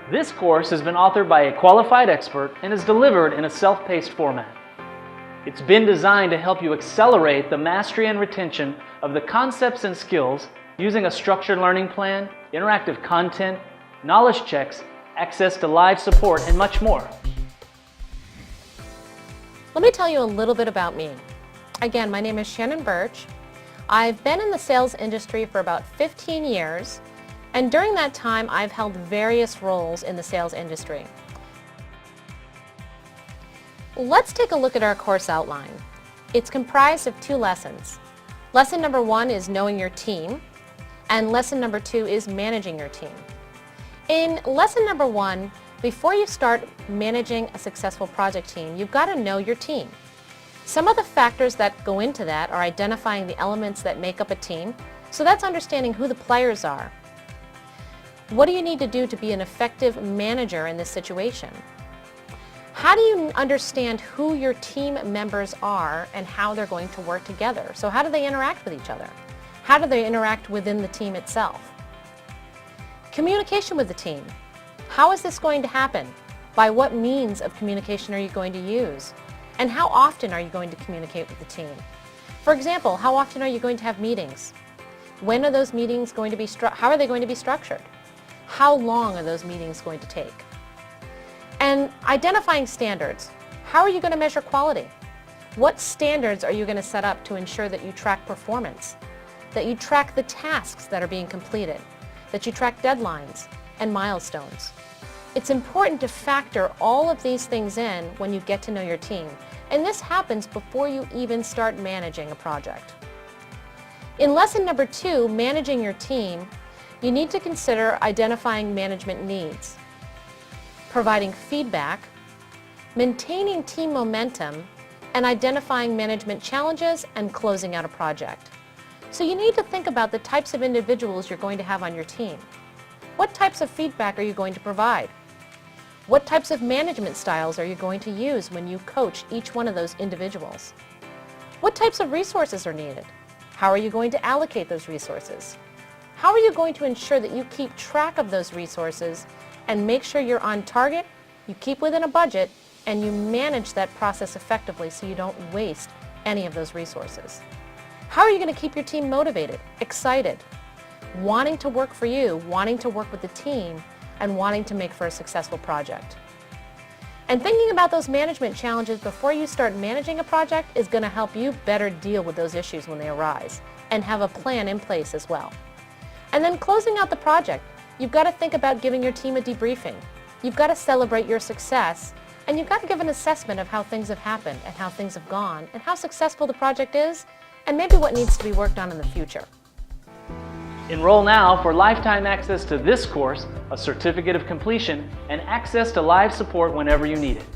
This course has been authored by a qualified expert and is delivered in a self-paced format. It's been designed to help you accelerate the mastery and retention of the concepts and skills using a structured learning plan, interactive content, knowledge checks, access to live support, and much more. Let me tell you a little bit about me. Again, my name is Shannon Birch. I've been in the sales industry for about 15 years, and during that time I've held various roles in the sales industry. Let's take a look at our course outline. It's comprised of 2 lessons. Lesson number 1 is knowing your team, and lesson number 2 is managing your team. In lesson number 1, before you start managing a successful project team, you've got to know your team. Some of the factors that go into that are identifying the elements that make up a team, so that's understanding who the players are. What do you need to do to be an effective manager in this situation? How do you understand who your team members are and how they're going to work together? So how do they interact with each other? How do they interact within the team itself? Communication with the team. How is this going to happen? By what means of communication are you going to use? And how often are you going to communicate with the team? For example, how often are you going to have meetings? When are those meetings going to be how are they going to be structured? How long are those meetings going to take? And identifying standards. How are you going to measure quality? What standards are you going to set up to ensure that you track performance? That you track the tasks that are being completed? That you track deadlines and milestones? It's important to factor all of these things in when you get to know your team. And this happens before you even start managing a project. In lesson number 2, managing your team, you need to consider identifying management needs, providing feedback, maintaining team momentum, and identifying management challenges and closing out a project. So you need to think about the types of individuals you're going to have on your team. What types of feedback are you going to provide? What types of management styles are you going to use when you coach each one of those individuals? What types of resources are needed? How are you going to allocate those resources? How are you going to ensure that you keep track of those resources and make sure you're on target, you keep within a budget, and you manage that process effectively so you don't waste any of those resources? How are you going to keep your team motivated, excited, wanting to work for you, wanting to work with the team, and wanting to make for a successful project? And thinking about those management challenges before you start managing a project is going to help you better deal with those issues when they arise and have a plan in place as well. And then closing out the project, you've got to think about giving your team a debriefing. You've got to celebrate your success, and you've got to give an assessment of how things have happened and how things have gone and how successful the project is and maybe what needs to be worked on in the future. Enroll now for lifetime access to this course, a certificate of completion, and access to live support whenever you need it.